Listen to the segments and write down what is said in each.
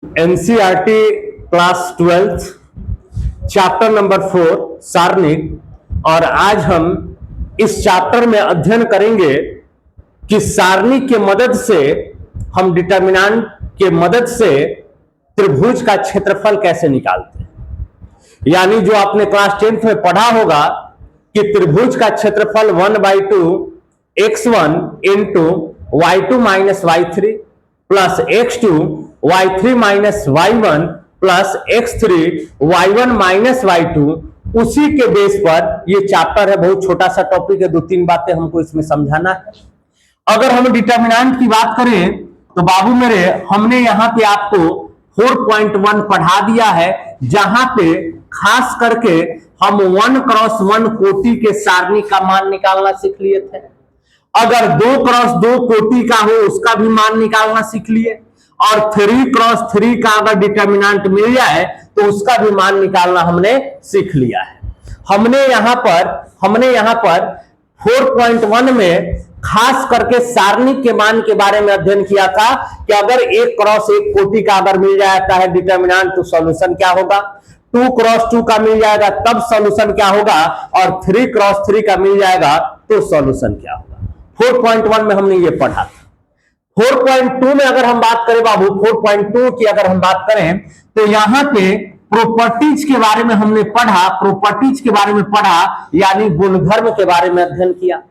NCERT class 12 chapter number 4 सारणिक। और आज हम इस चैप्टर में अध्ययन करेंगे कि सारणिक के मदद से हम डिटर्मिनेंट के मदद से त्रिभुज का क्षेत्रफल कैसे निकालते हैं। यानी जो आपने क्लास 10th में पढ़ा होगा कि त्रिभुज का क्षेत्रफल 1/2 x1 into y2 minus y3 plus x2 y3 minus y1 plus x3 y1 minus y2, उसी के बेस पर ये चैप्टर है। बहुत छोटा सा टॉपिक है, 2-3 बातें हमको इसमें समझाना है। अगर हम डिटर्मिनेंट की बात करें तो बाबू मेरे हमने यहां पे आपको 4.1 पढ़ा दिया है, जहां पे खास करके हम 1x1 कोटि के सारणी का मान निकालना सीख लिए थे। अगर 2x2 कोटि का हो उसका भी मान निकालना सीख लिए, और 3x3 का अगर डिटर्मिनेंट मिल जाए तो उसका भी मान निकालना हमने सीख लिया है। हमने यहां पर 4.1 में खास करके सारणिक के मान के बारे में अध्ययन किया था कि अगर 1x1 कोटि का अगर मिल जाता है डिटर्मिनेंट तो सॉल्यूशन क्या होगा, 2x2 का मिल जाएगा तब सॉल्यूशन क्या होगा, और 3x3 का मिल जाएगा तो सॉल्यूशन क्या होगा। 4.1 में हमने ये पढ़ा था। 4.2 में अगर हम बात करें बाबू, 4.2 की अगर हम बात करें तो यहां पे प्रॉपर्टीज के बारे में हमने पढ़ा, यानी गुणधर्म के बारे में अध्ययन किया।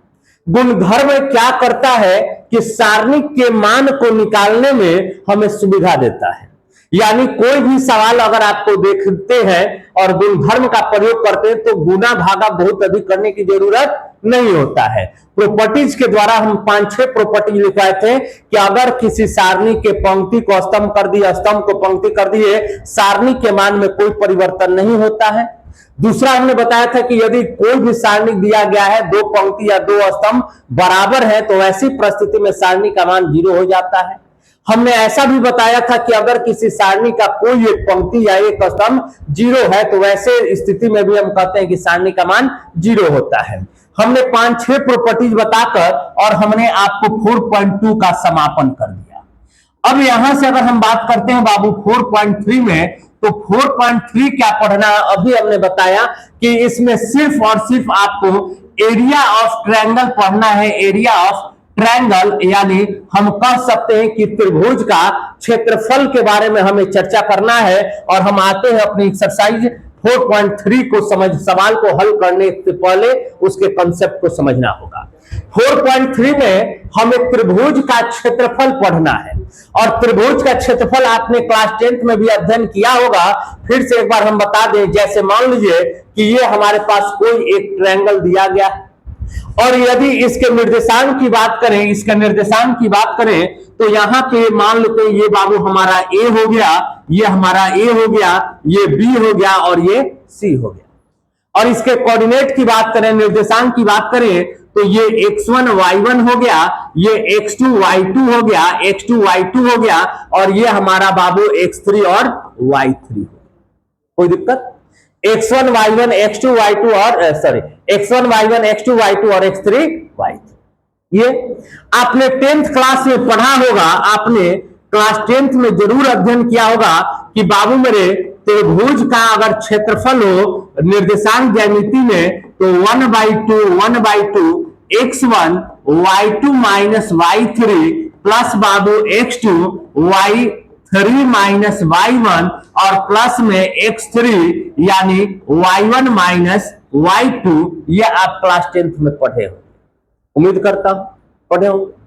गुणधर्म क्या करता है कि सारणिक के मान को निकालने में हमें सुविधा देता है। यानी कोई भी सवाल अगर आपको देखते हैं और गुणधर्म का प्रयोग करते हैं तो गुना भागा बहुत अधिक करने की जरूरत नहीं होता है। प्रॉपर्टीज के द्वारा हम 5-6 प्रॉपर्टी लिखवाए थे कि अगर किसी सारणी के पंक्ति को स्तंभ कर दिए, स्तंभ को पंक्ति कर दिए, सारणी के मान में कोई परिवर्तन नहीं होता है। दूसरा हमने बताया था कि यदि कोई भी सारणी दिया गया है, 2 पंक्ति या 2 स्तंभ बराबर है तो ऐसी परिस्थिति में सारणी का मान 0 हो जाता है। हमने ऐसा भी बताया था कि अगर किसी सारणी का कोई एक पंक्ति या एक स्तंभ 0 है तो वैसे स्थिति में भी हम कहते हैं कि सारणी का मान 0 होता है। हमने 5-6 प्रॉपर्टीज बताकर और हमने आपको 4.2 का समापन कर दिया। अब यहां से अगर हम बात करते हैं बाबू 4.3 में, तो 4.3 क्या पढ़ना है अभी हमने बताया कि इसमें सिर्फ और सिर्फ आपको एरिया ऑफ ट्रायंगल पढ़ना है। एरिया ऑफ ट्रायंगल यानी हम कह सकते हैं कि त्रिभुज का क्षेत्रफल के बारे में हमें चर्चा करना है। और हम आते हैं अपनी एक्सरसाइज 4.3 को सवाल को हल करने से पहले उसके कंसेप्ट को समझना होगा। 4.3 में हमें त्रिभुज का क्षेत्रफल पढ़ना है, और त्रिभुज का क्षेत्रफल आपने क्लास 10th में भी अध्ययन किया होगा। फिर से एक बार हम बता दें, जैसे मान लीजिए कि ये हमारे पास कोई एक ट्रायंगल दिया गया है, और यदि इसके निर्देशांक की बात करें तो यहां पे मान लेते हैं ये बाबू हमारा ए हो गया, ये हमारा ए हो गया, ये बी हो गया और ये सी हो गया। और इसके कोऑर्डिनेट की बात करें, निर्देशांक की बात करें तो ये x1 y1 हो गया, ये x2 y2 हो गया, x2 y2 हो गया, और ये हमारा बाबू x3 और y3 हो गया। कोई दिक्कत? x1 y1 x2 y2 और x1 y1 x2 y2 और x3 y3। ये आपने 10th क्लास में पढ़ा होगा, आपने क्लास 10th में जरूर अध्ययन किया होगा कि बाबू मेरे त्रिभुज का अगर क्षेत्रफल हो निर्देशांक ज्यामिति में तो 1/2 x1 y2 minus y3 plus बाबू x2 y3 माइनस y1 और प्लस में x3 यानी y1 माइनस y2। ये आप क्लास 10th में पढ़े हो, उम्मीद करता हूं पढ़े होंगे।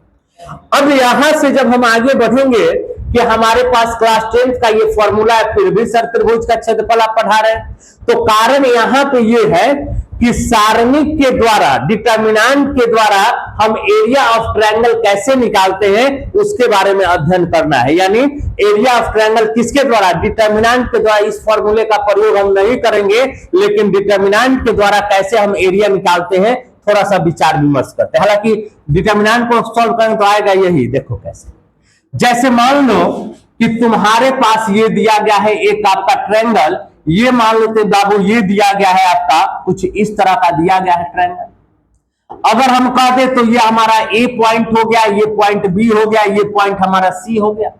अब यहां से जब हम आगे बढ़ेंगे कि हमारे पास क्लास 10th का ये फॉर्मूला है, फिर भी सर त्रिभुज का क्षेत्रफल आप पढ़ा रहे हैं, तो कारण यहां पे ये है कि सारणिक के द्वारा, डिटर्मिनेंट के द्वारा हम एरिया ऑफ ट्रायंगल कैसे निकालते हैं उसके बारे में अध्ययन करना है। यानी एरिया ऑफ ट्रायंगल किसके द्वारा? डिटर्मिनेंट के द्वारा। इस फॉर्मूले का प्रयोग हम नहीं करेंगे, लेकिन डिटर्मिनेंट के द्वारा कैसे हम एरिया निकालते हैं थोड़ा सा विचार विमर्श करते हैं। हालांकि डिटर्मिनेंट को सॉल्व करें तो आएगा यही, देखो कैसे। जैसे मान लो कि तुम्हारे पास ये दिया गया है एक आपका ट्रायंगल, ये मान लेते बाबू ये दिया गया है आपका कुछ इस तरह का दिया गया है ट्रायंगल। अगर हम कह दे तो ये हमारा ए पॉइंट हो गया, ये पॉइंट बी हो गया, ये पॉइंट हमारा सी हो गया।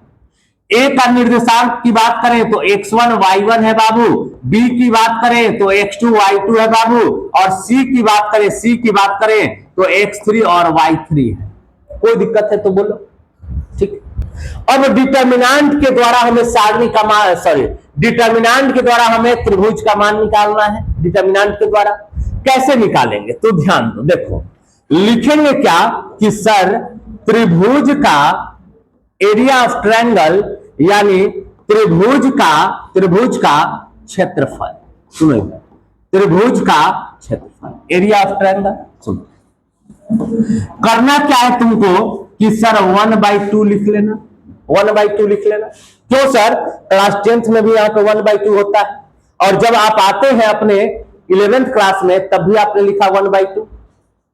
ए का निर्देशांक की बात करें तो x1 y1 है बाबू, बी की बात करें तो x2 y2 है बाबू, और सी की बात करें तो x3 और y3 है। कोई दिक्कत है तो बोलो। ठीक, अब डिटर्मिनेंट के द्वारा हमें सारणी का मान, सॉरी डिटर्मिनेंट के द्वारा हमें त्रिभुज का मान निकालना है। डिटर्मिनेंट के द्वारा कैसे निकालेंगे तो ध्यान दो, देखो लिखेंगे क्या कि सर त्रिभुज का एरिया ऑफ ट्रायंगल यानी त्रिभुज का क्षेत्रफल। सुनो, त्रिभुज का क्षेत्रफल एरिया ऑफ ट्रायंगल। सुनो, करना क्या है तुमको कि सर 1/2 लिख लेना, 1/2 लिख लेना। क्यों सर, क्लास 10th में भी यहाँ पे 1/2 होता है, और जब आप आते हैं अपने 11th क्लास में तब भी आपने लिखा 1/2,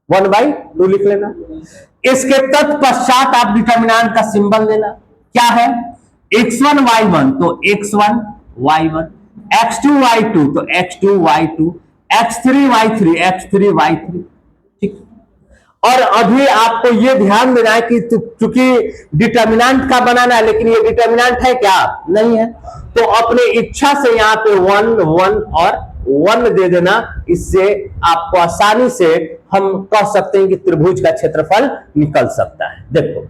1/2 लिख लेना। इसके तत्पश्चात आप डिटर्मिनेंट का सिंबल लेना। क्या है, x1 y1 तो x1 y1, x2 y2 तो x2 y2, x3 y3। ठीक, और अभी आपको यह ध्यान देना है कि चूंकि डिटर्मिनेंट का बनाना है, लेकिन ये डिटर्मिनेंट है क्या, नहीं है, तो अपने इच्छा से यहां पे 1 1 और 1 दे देना। इससे आपको आसानी से हम कह सकते हैं कि त्रिभुज का क्षेत्रफल निकल सकता है। देखो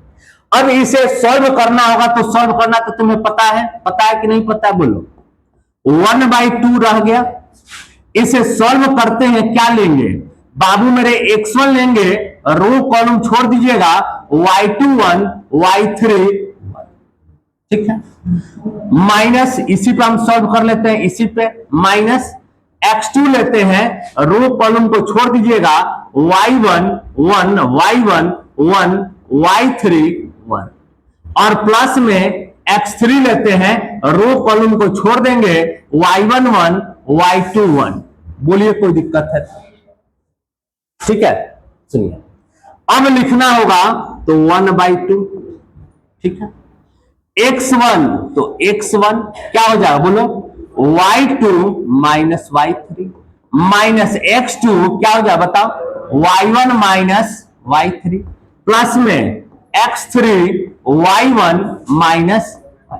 अब इसे सॉल्व करना होगा, तो सॉल्व करना तो तुम्हें पता है कि नहीं पता, बोलो। 1/2 रह गया, इसे सॉल्व करते हैं, क्या लेंगे बाबू मेरे, x1 लेंगे, रो कॉलम छोड़ दीजिएगा, y2 1 y3 1। ठीक है, माइनस इसी पे हम सॉल्व कर लेते हैं, इसी पे माइनस x2 लेते हैं, रो कॉलम को छोड़ दीजिएगा, y1 1 y1 1 y3 1, और प्लस में x3 लेते हैं, रो कॉलम को छोड़ देंगे, y1 1 y2 1। बोलिए कोई दिक्कत है? ठीक है, सुनिए अब लिखना होगा तो 1/2। ठीक है, x1 तो x1 क्या हो जाएगा बोलो, y2 minus y3 minus x2 क्या हो जाएगा बताओ, y1 माइनस y3 प्लस में x3 y1 माइनस y।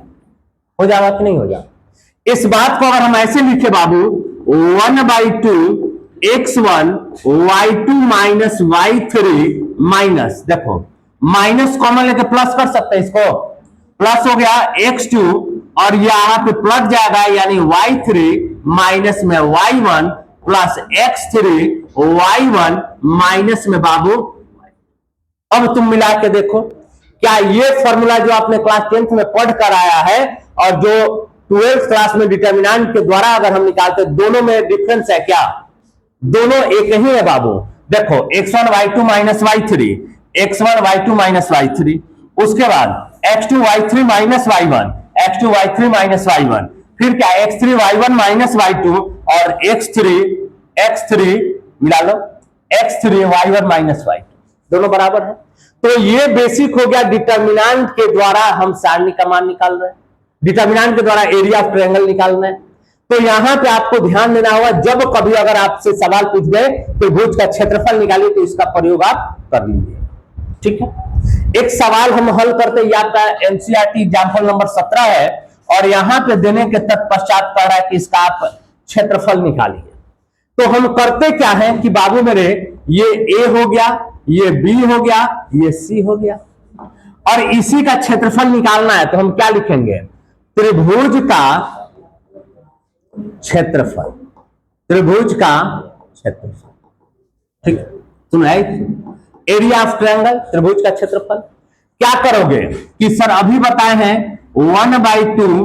हो जाएगा कि नहीं हो जाएगा? इस बात को अगर हम ऐसे लिखे बाबू, 1/2 x1 y2 minus y3 minus, देखो माइनस कॉमन लेके प्लस कर सकते हैं, इसको प्लस हो गया x2 और यहां पे प्लस जाएगा, यानी y3 माइनस में y1 plus x3 y1 minus में बाबू। अब तुम मिला के देखो, क्या ये फॉर्मूला जो आपने क्लास 10th में पढ़ कर आया है और जो 12th क्लास में डिटर्मिनेंट के द्वारा अगर हम निकालते, दोनों में डिफरेंस है क्या? दोनों एक ही है बाबू। देखो x1 y2 minus y3, x1 y2 minus y3, उसके बाद x2 y3 minus y1, x2 y3 minus y1, फिर क्या x3 y1 माइनस y2 और x3 मिला लो, x3 y1 माइनस y2, दोनों बराबर है। तो ये बेसिक हो गया, डिटर्मिनेंट के द्वारा हम सारणी का मान निकाल रहे हैं, डिटर्मिनेंट के द्वारा एरिया ऑफ ट्रायंगल निकालना है। तो यहां पे आपको ध्यान देना होगा, जब कभी अगर आपसे सवाल पूछ गए त्रिभुज का क्षेत्रफल निकालिए तो इसका प्रयोग आप कर लीजिए। ठीक है, एक सवाल हम हल करते हैं, आपका एनसीईआरटी एग्जाम्पल नंबर 17 है, और यहां पे देने के तत्पश्चात कह रहा है कि इसका आप क्षेत्रफल निकालिए। तो हम करते क्या है कि बाबू मेरे, ये ए हो गया, ये बी हो गया, ये सी हो गया, और इसी का क्षेत्रफल निकालना है। तो हम क्या लिखेंगे, त्रिभुज का क्षेत्रफल, त्रिभुज का क्षेत्रफल। ठीक, सुना है, एरिया ऑफ ट्रायंगल, त्रिभुज का क्षेत्रफल। क्या करोगे कि सर अभी बताए हैं 1/2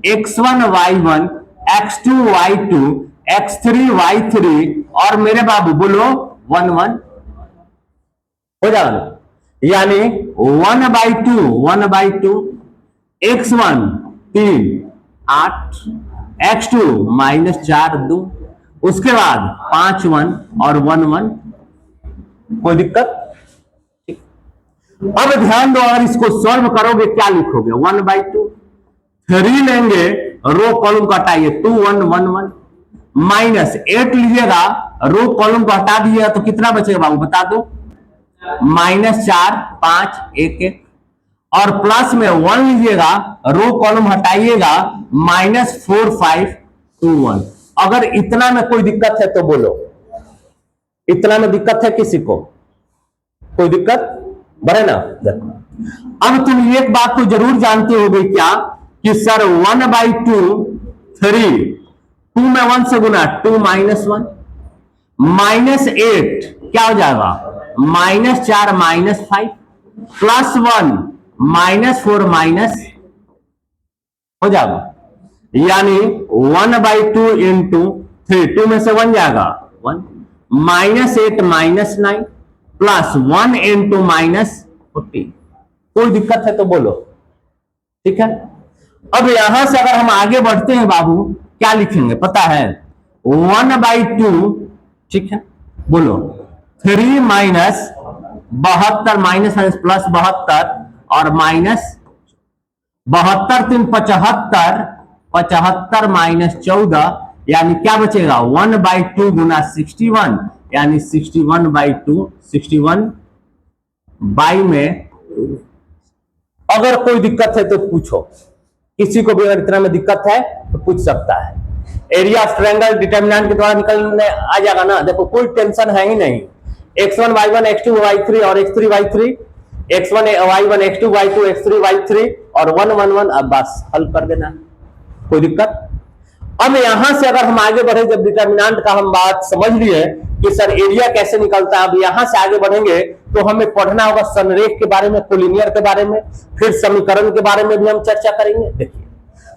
x1 y1 x2 y2 x3 y3 और मेरे बाबू बोलो 1 1 हो जाएगा ना, यानी 1/2 x1 3 8 x2 माइनस 4 2, उसके बाद 5 1 और 1 1। कोई दिक्कत? अब ध्यान दो, अगर इसको सॉल्व करोगे क्या लिखोगे, 1/2, 3 लेंगे, रो कॉलम को हटाइए, 2 1 1 1 माइनस 8 लीजिएगा, रो कॉलम को हटा दीजिएगा तो कितना बचेगा बाबू बता दो, -4 5 1 1, और प्लस में 1 लीजिएगा, रो कॉलम हटाइएगा, -4521। अगर इतना में कोई दिक्कत है तो बोलो, इतना में दिक्कत है किसी को? कोई दिक्कत बड़े ना? देखो अब तुम एक बात तो जरूर जानते होगे क्या कि सर 1/2 3, 2 में 1 से गुना, 2 - 1 -8 क्या हो जाएगा? -4 -5 +1 -4 माइनस हो जाएगा, यानी 1/2 इंटू 3, 2 में से 1 जाएगा 1, -8 -9 +1 इंटू -14। कोई दिक्कत है तो बोलो, ठीक है। अब यहां से अगर हम आगे बढ़ते हैं बाबू, क्या लिखेंगे पता है? 1/2, ठीक है, बोलो 3 माइनस 72 माइनस प्लस 72 और माइनस 72 3 75, 75 माइनस 14, यानी क्या बचेगा? 1/2 गुना 61, यानी 61/2, 61 बाई में। अगर कोई दिक्कत है तो पूछो, किसी को भी अगर इतना में दिक्कत है तो पूछ सकता है। एरिया ऑफ ट्रायंगल डिटरमिनेंट के द्वारा निकलने आ जाएगा ना, देखो कोई टेंशन है ही नहीं। x1 y1 x2 y3 और x3 y3, x1 y1 x2 y2 x3 y3 और 1 1 1, अब बस हल कर देना, कोई दिक्कत। अब यहां से अगर हम आगे बढ़े, जब डिटरमिनेंट का हम बात समझ लिए कि सर एरिया कैसे निकलता है, अब यहां से आगे बढ़ेंगे तो हमें पढ़ना होगा संरेख के बारे में, कोलिनियर के बारे में, फिर समीकरण के बारे में भी हम चर्चा करेंगे। देखिए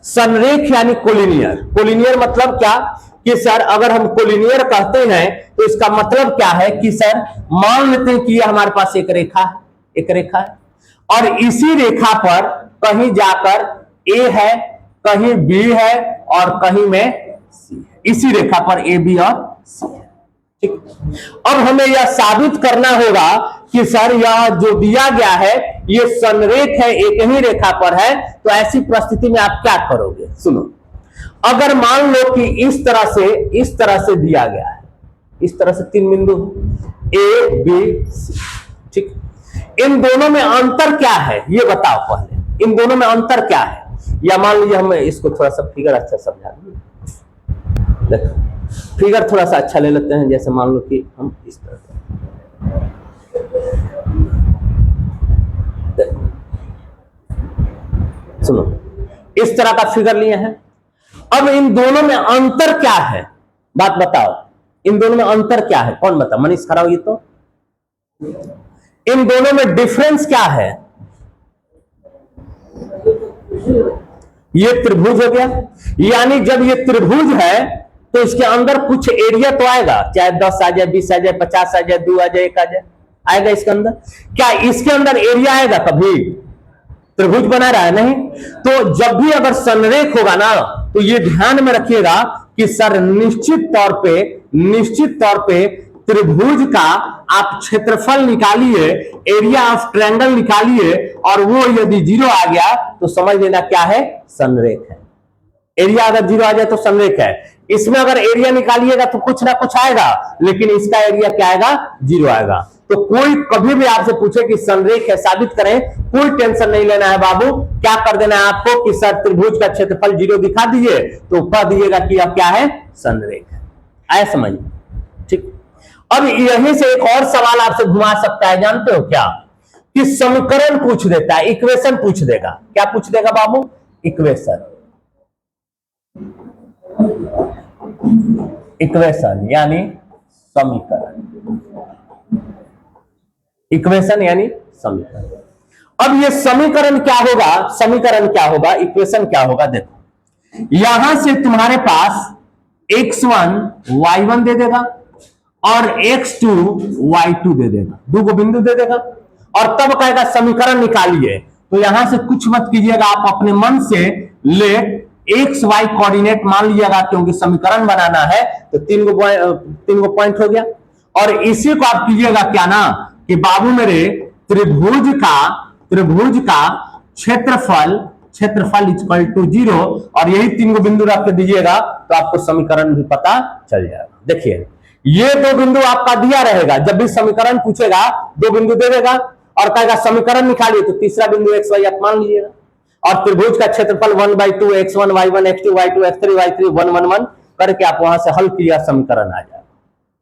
संरेख यानी कोलिनियर, कोलिनियर मतलब क्या कि सर अगर हम कोलिनियर कहते हैं तो इसका मतलब क्या है कि सर मान लेते हैं कि हमारे पास एक रेखा है, एक रेखा है और इसी रेखा पर कहीं जाकर ए है, कहीं बी है और कहीं में सी है, इसी रेखा पर ए बी और सी है, ठीक। अब हमें यह साबित करना होगा कि सर यह जो दिया गया है ये संरेख है, एक ही रेखा पर है। तो ऐसी परिस्थिति में आप क्या करोगे? सुनो, अगर मान लो कि इस तरह से दिया गया है, इस तरह से 3 बिंदु ए बी सी, ठीक। इन दोनों में अंतर क्या है ये बताओ पहले, इन दोनों में अंतर क्या है? या मान लीजिए हम इसको थोड़ा सा फिगर अच्छा समझा दें, देखो फिगर थोड़ा सा अच्छा ले लेते हैं। जैसे मान लो कि हम इस तरह से, देखो सुनो, इस तरह का फिगर लिए हैं। अब इन दोनों में अंतर क्या है, बात बताओ, इन दोनों में अंतर क्या है? कौन बता? मनीष खड़ा होगी तो। इन दोनों में डिफरेंस क्या है? ये त्रिभुज हो गया, यानी जब ये त्रिभुज है तो इसके अंदर कुछ एरिया तो आएगा, चाहे 10 आ जाए, 20 आ जाए, 50 आ जाए, 2 आ जाए, 1 आ जाए, आएगा इसके अंदर। क्या इसके अंदर एरिया आएगा कभी? त्रिभुज बना रहा है नहीं। तो जब भी अगर संरेख होगा ना तो ये ध्यान में रखिएगा कि सर निश्चित तौर पे त्रिभुज का आप क्षेत्रफल निकालिए, एरिया ऑफ ट्रायंगल निकालिए और वो यदि 0 आ गया तो समझ लेना क्या है? संरेख है। एरिया अगर 0 आ जाए तो संरेख है। इसमें अगर एरिया निकालिएगा तो कुछ ना कुछ आएगा, लेकिन इसका एरिया क्या आएगा? 0 आएगा। तो कोई कभी भी आपसे पूछे कि संरेख है साबित करें, कोई टेंशन नहीं लेना है बाबू। क्या कर देना है आपको कि सर त्रिभुज का क्षेत्रफल 0 दिखा दीजिए तो कह दीजिएगा कि अब क्या है? संरेख है। आया समझ? ठीक। अब यहीं से एक और सवाल आपसे घुमा सकता है, जानते हो क्या? कि समीकरण पूछ देता है, इक्वेशन पूछ देगा। क्या पूछ देगा बाबू? इक्वेशन। इक्वेशन यानी समीकरण, इक्वेशन यानी समीकरण। अब ये समीकरण क्या होगा? समीकरण क्या होगा? इक्वेशन क्या होगा? देखो यहां से तुम्हारे पास x1 y1 दे देगा और x2 y2 दे देगा, 2 बिंदु दे देगा और तब कहेगा समीकरण निकालिए। तो यहां से कुछ मत कीजिएगा, आप अपने मन से ले एक्स वाई कोऑर्डिनेट मान लीजिएगा, क्योंकि समीकरण बनाना है तो 3 गो पॉइंट हो गया। और इसी को आप कीजिएगा क्या ना कि बाबू मेरे त्रिभुज का क्षेत्रफल इक्वल टू 0 और यही 3 गो बिंदु रख के दीजिएगा तो आपको समीकरण भी पता चल जाएगा। देखिए ये 2 बिंदु आपका दिया रहेगा, जब भी समीकरण पूछेगा 2 बिंदु दे देगा और कहेगा समीकरण निकालिए, तो तीसरा बिंदु एक्स वाई आप मान लीजिएगा, और त्रिभुज का क्षेत्रफल 1/2 x1 y1 x2 y2 x3 y3 1 1 1 करके आप वहां से हल किया, समीकरण आ जाएगा।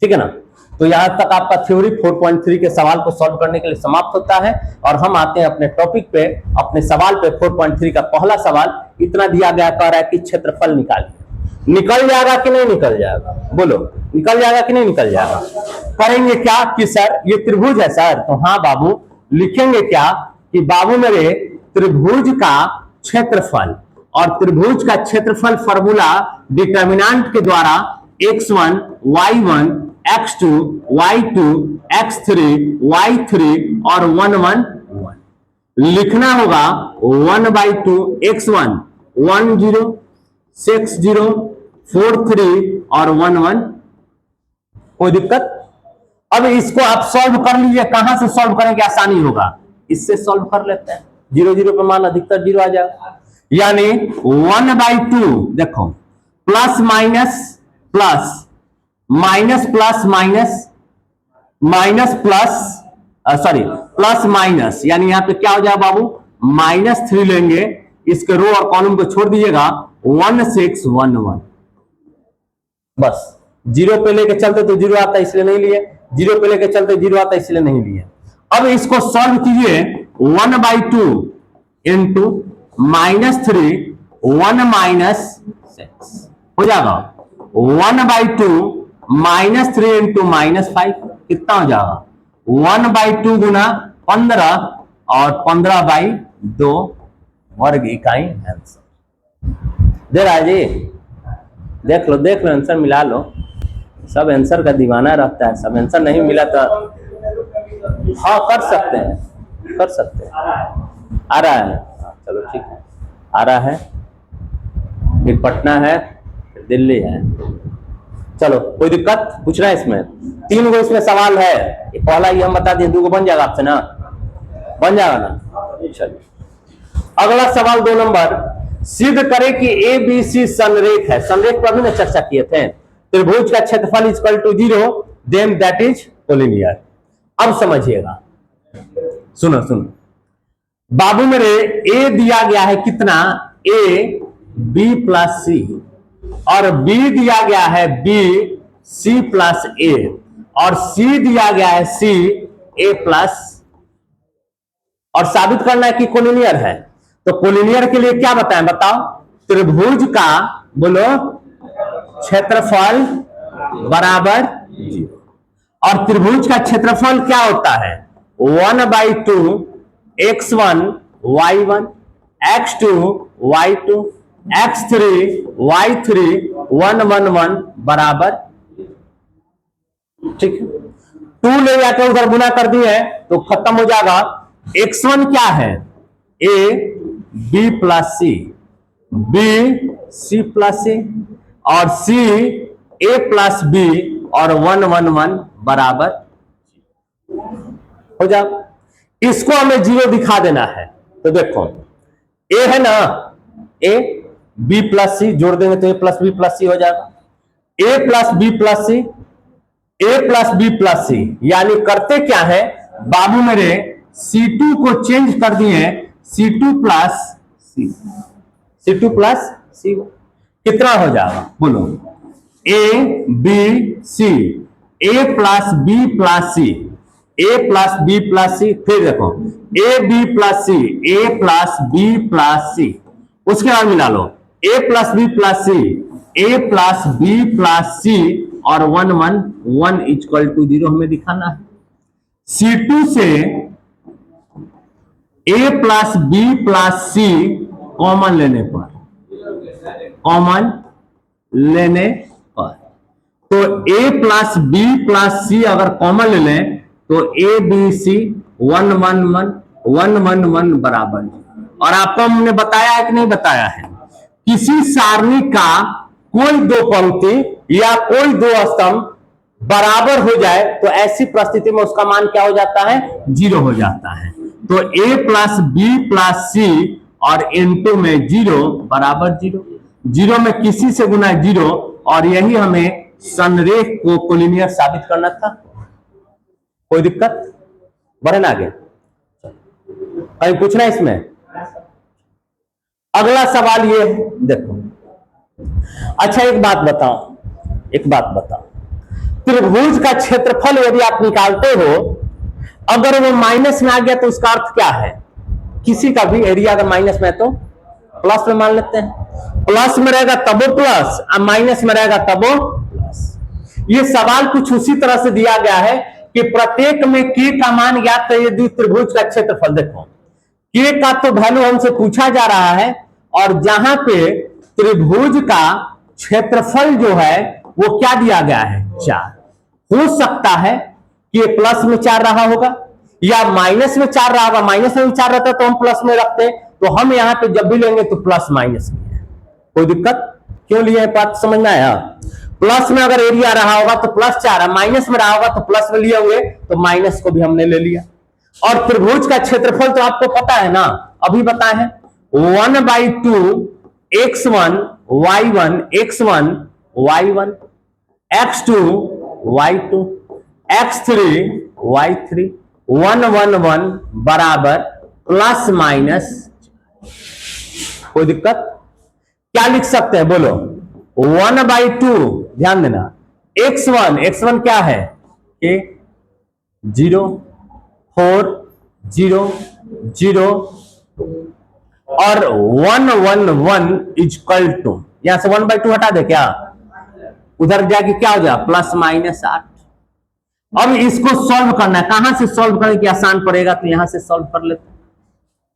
ठीक है ना। तो यहां तक आपका थ्योरी 4.3 के सवाल को सॉल्व करने के लिए समाप्त होता है, और हम आते हैं अपने टॉपिक पे, अपने सवाल पे। 4.3 का पहला सवाल इतना दिया गया, कह रहा है कि क्षेत्रफल निकालिए। निकल जाएगा कि नहीं निकल जाएगा, बोलो, निकल जाएगा कि नहीं निकल जाएगा। करेंगे क्या कि सर ये त्रिभुज है सर, तो हाँ बाबू, लिखेंगे क्या कि बाबू मेरे त्रिभुज का क्षेत्रफल, और त्रिभुज का क्षेत्रफल फॉर्मूला डिटर्मिनेंट के द्वारा x1 y1 x2 y2 x3 y3 और 1 1 1 लिखना होगा। 1/2 x1 1 0 6 0 4 3 और 1 1। कोई दिक्कत? अब इसको आप सॉल्व कर लीजिए। कहां से सॉल्व करेंगे आसानी होगा, इससे सॉल्व कर लेते हैं। 0 0 पे मान अधिकतर 0 आ जाएगा, यानी 1/2 देखो, plus minus plus minus plus minus minus plus, sorry plus minus, यानी यहां पे क्या हो जाएगा बाबू, -3 लेंगे, इसके रो और कॉलम को छोड़ दीजिएगा, 1 6 1 1। बस 0 पे लेके चलते तो 0 आता इसलिए नहीं लिए, 0 पे लेके चलते 0 आता इसलिए नहीं लिए। अब इसको सॉल्व कीजिए। 1/2 इंटू -3 1 -6 हो जाएगा। 1/2 -3 इंटू -5 कितना हो जाएगा, 1/2 गुना 15 और 15/2 वर्ग इकाई आंसर दे रहा है जी। देख लो आंसर मिला लो। सब आंसर का दीवाना रहता है, सब आंसर नहीं मिला तो हाँ कर सकते हैं, कर सकते हैं। आ रहा है, चलो ठीक है, आ रहा है। फिर पटना है, फिर दिल्ली है। चलो कोई दिक्कत पूछना है इसमें? 3 गो इसमें सवाल है। पहला ये हम बता दें, 2 गो बन जाएगा आपसे ना, बन जाएगा ना। चलिए अगला सवाल 2 नंबर, सिद्ध करें कि ए बी सी संरेख है। संरेख पर भी ना चर्चा किए थे। त्रिभुज का क्षेत्रफल equal to 0, then that is collinear. अब समझिएगा, सुनो सुनो बाबू मेरे, ए दिया गया है कितना, ए बी प्लस सी, और बी दिया गया है बी सी प्लस ए, और सी दिया गया है सी ए प्लस, और साबित करना है कि कोलिनियर है। तो कोलिनियर के लिए क्या बताएं, बताओ। त्रिभुज का बोलो क्षेत्रफल बराबर 0, और त्रिभुज का क्षेत्रफल क्या होता है, 1/2 x1 y1 x2 y2 x3 y3 1 1 1 बराबर, ठीक है। 2 ले जाकर उधर गुना कर दिए तो खत्म हो जाएगा। x1 क्या है, a b plus C, b c plus C, और c a प्लस b, और 1 1 1 बराबर हो जाएगा। इसको हमें 0 दिखा देना है। तो देखो a है ना, a b प्लस सी जोड़ देंगे तो a plus b plus C हो जाएगा। a plus b plus C, a plus b plus C, यानी करते क्या है बाबू मेरे, C2 को चेंज कर दिए C2 प्लस सी, C2 प्लस सी कितना हो जाएगा बोलो, a b c, a plus b plus C, a plus b plus C, फिर देखो a b plus C, a plus b plus C, उसके बाद मिला लो a plus b plus C, a plus b plus C, और 1 1 1 equal to 0 हमें दिखाना है। C2 से a plus b plus C common लेने पर, कॉमन लेने पर, तो a plus b plus C अगर कॉमन ले लें तो a b c 1 1 1 1 1 1 बराबर। और आपको हमने बताया है कि नहीं बताया है, किसी सारणी का कोई 2 पंक्ति या कोई 2 स्तंभ बराबर हो जाए तो ऐसी परिस्थिति में उसका मान क्या हो जाता है, 0 हो जाता है। तो a plus b plus C और इनटू में 0 बराबर 0, 0 में किसी से गुना 0, और यही हमें संरेख को कोलिनियर साबित करना था। कोई दिक्कत? बढ़े ना आगे। कहीं पूछना इसमें? अगला सवाल ये देखो। अच्छा एक बात बताओ, त्रिभुज का क्षेत्रफल यदि आप निकालते हो, अगर वो माइनस में आ गया तो उसका अर्थ क्या है? किसी का भी एरिया अगर माइनस में है तो प्लस में मान लेते हैं, प्लस में रहेगा तब वो प्लस, और माइनस में रहेगा तब वो प्लस। ये सवाल कुछ उसी तरह से दिया गया है कि प्रत्येक में के का मान ज्ञात है यदि त्रिभुज का क्षेत्रफल। देखो के का तो वैल्यू हमसे पूछा जा रहा है, और जहां पे त्रिभुज का क्षेत्रफल जो है वो क्या दिया गया है? 4। हो सकता है कि ये प्लस में 4 रहा होगा या माइनस में 4 रहा होगा। माइनस में 4 रहता तो हम प्लस में रखते, तो हम यहां पे जब भी लेंगे तो प्लस माइनस में है। कोई दिक्कत? क्यों लिए? बात समझ में आया? प्लस में अगर एरिया रहा होगा तो प्लस 4, माइनस में रहा होगा तो प्लस में लिए हुए, तो माइनस को भी हमने ले लिया। और त्रिभुज का क्षेत्रफल तो आपको पता है ना, अभी बताए हैं, 1/2 x1 y1 x1 y1 x2 y2 x3 y3 1 1 1 बराबर प्लस माइनस। कोई दिक्कत? क्या लिख सकते हैं बोलो? 1/2, ध्यान देना, x1 क्या है? a 0 4 0 0 और 1 1 1 इक्वल टू, यहां से 1/2 हटा दे क्या, उधर जाके क्या हो जाए? Plus minus 8। अब इसको सॉल्व करना है, कहां से सॉल्व करने की आसान पड़ेगा तो यहां से सॉल्व कर लेते हैं।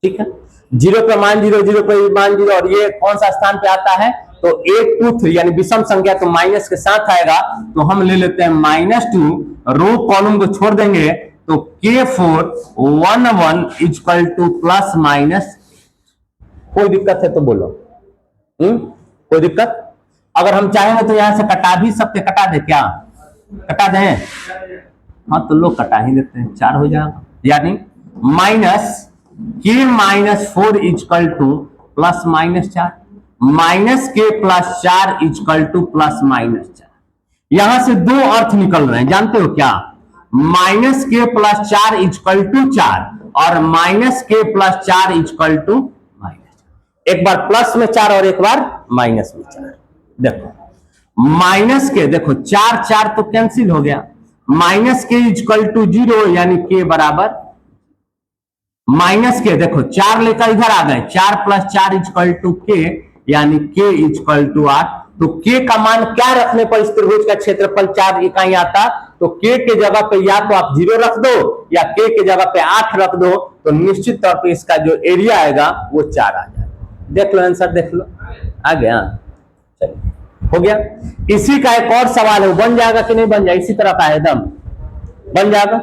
ठीक है, 0 पे मान 0, 0 पे मान 0, और ये कौन सा स्थान पे आता है? तो 8 2 3 यानी विषम संख्या, तो माइनस के साथ आएगा, तो हम ले लेते हैं -2, रो कॉलम को छोड़ देंगे तो K4 1 1 equal two plus minus. कोई दिक्कत है तो बोलो। कोई दिक्कत? अगर हम चाहेंगे तो यहां से कटा भी सकते, कटा दे क्या? कटा दें? हाँ तो लोग कटा ही देते हैं, 4 हो जाएगा, यानी -K-4 equal two plus -4, -K+4 equal two plus -4। यहां से 2 अर्थ निकल रहे हैं, जानते हो क्या? -K+4 इक्वल टू 4 और -K+4 इक्वल टू -4। एक बार प्लस में 4 और एक बार माइनस में 4। देखो माइनस के, देखो 4 4 तो कैंसिल हो गया, -K इक्वल टू 0 यानी K बराबर माइनस के, देखो 4 लेकर इधर आ गए, 4 + 4 इक्वल टू K यानी K इक्वल टू 8। तो K का मान क्या रखने पर इस त्रिभुज का क्षेत्रफल 4 इकाई आता? तो K के जगह पे या तो आप 0 रख दो या K के जगह पे 8 रख दो, तो निश्चित तौर पे इसका जो एरिया आएगा वो 4 आ जाएगा। देख लो आंसर, देख लो, आ गया। चलिए हो गया। इसी का एक और सवाल है, बन जाएगा कि नहीं बन जाएगा? इसी तरह का है, एकदम बन जाएगा।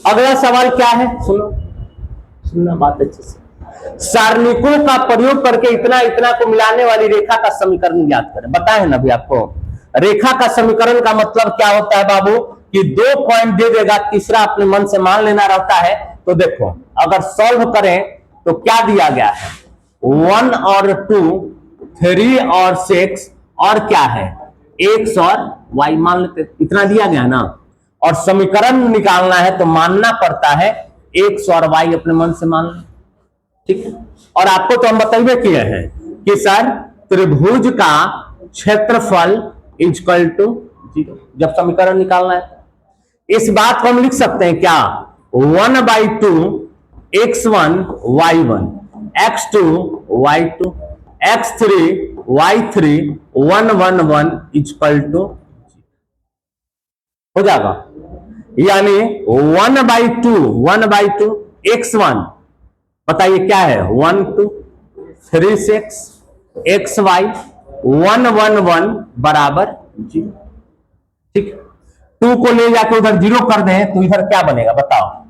अगला सवाल क्या है? सुनना बात अच्छे से। सारणिकों का प्रयोग करके इतना इतना को मिलाने वाली रेखा का समीकरण ज्ञात करें। बताए ना अभी आपको, रेखा का समीकरण का मतलब क्या होता है बाबू? कि 2 पॉइंट दे देगा, तीसरा अपने मन से मान लेना रहता है। तो देखो अगर सॉल्व करें तो क्या दिया गया है? 1 और 2, 3 और 6, और क्या है? x और y मान लेते, इतना दिया गया ना। और समीकरण निकालना है तो मानना पड़ता है x और y अपने मन से मान लें। ठीक है, और आपको तो हम बताइए किए हैं कि सर त्रिभुज का क्षेत्रफल इक्वल टू 0, जब समीकरण निकालना है। इस बात को हम लिख सकते हैं क्या? 1/2 x1 y1 x2 y2 x3 y3 1 1 1 equal to हो जाएगा, यानी 1/2 x1 बताइए क्या है? 1 2 3 6 xy 1 1 1 बराबर 0। ठीक, 2 को ले जाके उधर 0 कर दें तो इधर क्या बनेगा बताओ?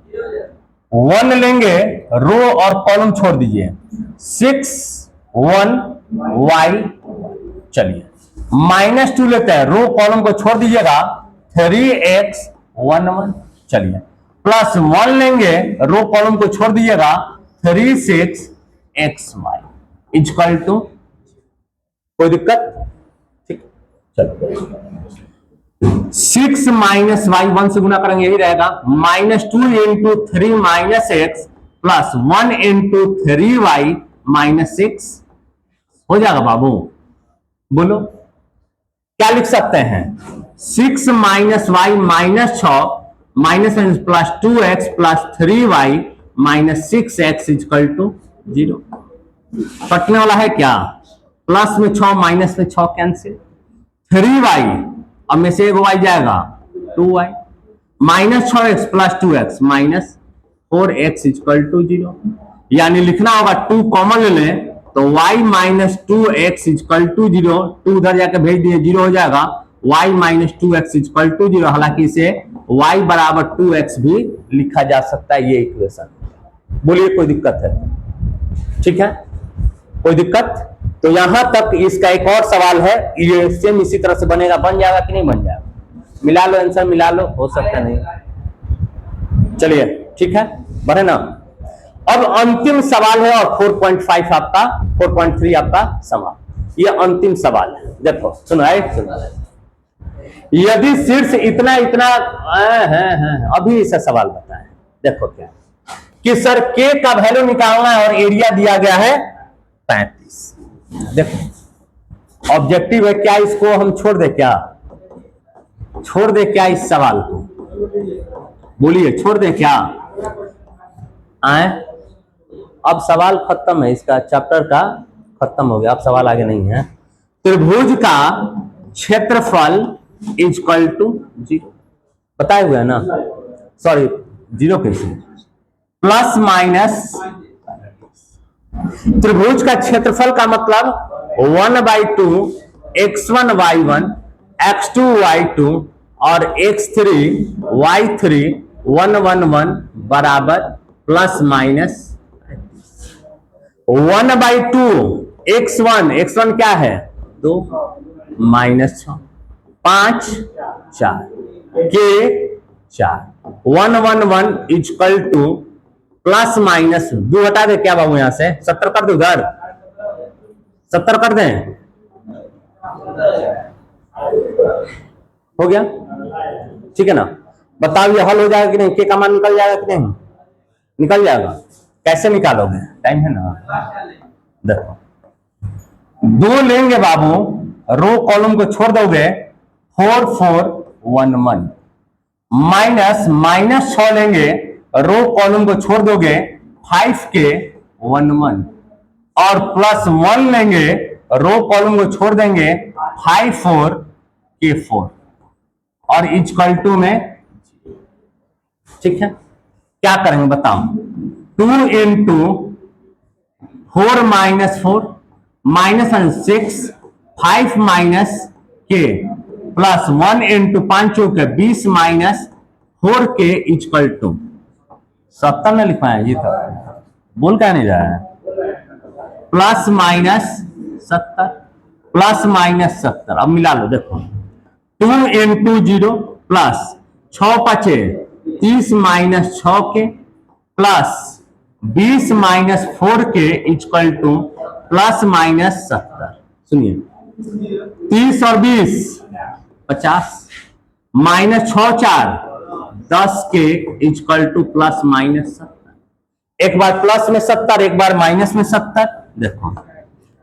1 लेंगे, रो और कॉलम छोड़ दीजिए, 6 1 y। चलिए -2 लेते हैं, रो कॉलम को छोड़ दीजिएगा, 3x 1 1। चलिए प्लस 1 लेंगे, रो कॉलम को छोड़ दीजिएगा, 3 6 xy इक्वल टू। कोई दिक्कत? ठीक, चलो 6 - y 1 से गुना करेंगे, यही रहेगा, -2 × 3 - x plus 1 into 3y minus 6 हो जाएगा बाबू, बोलो क्या लिख सकते हैं? 6 minus Y minus 6 minus plus 2x plus 3y minus 6x equal to 0। कटने वाला है क्या? प्लस में 6 माइनस में 6 कैंसिल, 3y अब में से एक y जाएगा 2y minus 6x plus 2x minus 4x equal to 0। यानी लिखना होगा 2 कॉमन ले लें तो y minus 2x equal to 0, 2 उधर जाकर भेज दिए 0 हो जाएगा, y minus 2x equal to 0। हालांकि इसे y बराबर 2x भी लिखा जा सकता है, ये इक्वेशन। बोलिए कोई दिक्कत है? ठीक है, कोई दिक्कत? तो यहां तक इसका एक और सवाल है, ये सेम इसी तरह से बनेगा, बन जाएगा कि नहीं बन जाएगा? मिला लो आंसर, मिला लो, हो सकता नहीं। चलिए ठीक है, बने ना। अब अंतिम सवाल है और 4.5 आपका 4.3 आपका सवाल, ये अंतिम सवाल है। देखो सुनाए, यदि शीर्ष इतना इतना अभी इसे सवाल बताएं। देखो क्या कि सर के का वैल्यू निकालना है और एरिया दिया गया है 35। देखो ऑब्जेक्टिव है क्या, इसको हम छोड़ दे क्या? छोड़ दे क्या इस सवाल को? बोलिए छोड़ दे क्या? आए अब सवाल खत्म है, इसका चैप्टर का खत्म हो गया, अब सवाल आगे नहीं है। त्रिभुज का क्षेत्रफल इक्वल टू 0 बताए हुए है ना, सॉरी 0 कैसे, प्लस माइनस। त्रिभुज का क्षेत्रफल का मतलब 1/2 x1 y1 x2 y2 और x3 y3 1 1 1 बराबर प्लस माइनस 1/2 x1 क्या है 2 माइनस 6 5 4 के 4 1 1 1 इक्वल टू प्लस माइनस 2 हटा दे क्या बाबू, यहां से 70 कर दे, उधर 70 कर दें, हो गया ठीक है ना। बताओ ये हल हो जाएगा कि नहीं? के का मान निकल जाएगा कि नहीं? निकल जाएगा। कैसे निकालोगे? टाइम है ना। देखो 2 लेंगे बाबू, रो कॉलम को छोड़ दोगे 4 4 1 1 माइनस माइनस 6 लेंगे, रो कॉलम को छोड़ दोगे 5 के 1 1 और प्लस 1 लेंगे, रो कॉलम को छोड़ देंगे 5 4 के 4 और इक्वल टू में, ठीक है। क्या करेंगे बताओ? 2 इंटू 4 माइनस 4 माइनस 6 5 माइनस के प्लस 1 इंटू 5 के 20 माइनस 4 के इक्वल टू 70 में लिखवाया ये था, बोल क्या नहीं रहा है? Plus minus 70 plus minus 70। अब मिला लो, देखो 2 इंटू 0 प्लस 6 5 30 माइनस 6 के प्लस 20 माइनस 4 के इक्वल टू प्लस माइनस 70। सुनिए 30 और 20 50 माइनस 6 4 10 के इक्वल टू प्लस माइनस 70। एक बार प्लस में 70 एक बार माइनस में 70। देखो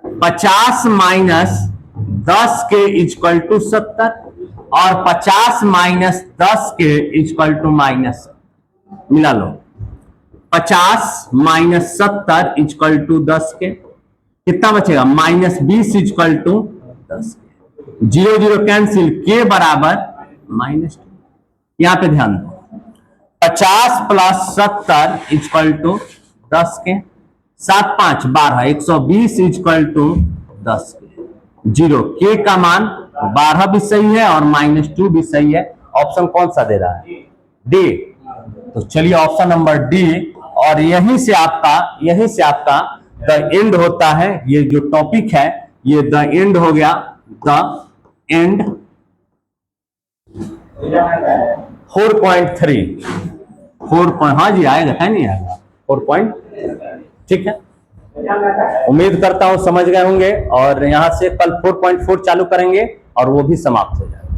50 माइनस 10 के इक्वल टू 70 और 50 माइनस 10 के इक्वल टू माइनस, मिला लो 50 माइनस 70 इक्वल टू 10 के, कितना बचेगा माइनस 20 इक्वल टू 10 के, 0 0 कैंसिल, के बराबर -2। यहां पे ध्यान दो 50 प्लस 70 इक्वल टू 10 के, 7 5 12 120 इक्वल टू 10 के, 0 के का मान 12 भी सही है और -2 भी सही है। ऑप्शन कौन सा दे रहा है? डी। तो चलिए ऑप्शन नंबर डी, और यहीं से आपका द एंड होता है। ये जो टॉपिक है ये द एंड हो गया, द एंड 4.3 हाँ जी आएगा, है नहीं आएगा 4. ठीक है, उम्मीद करता हूं समझ गए होंगे और यहां से कल 4.4 चालू करेंगे और वो भी समाप्त हो जाएगा।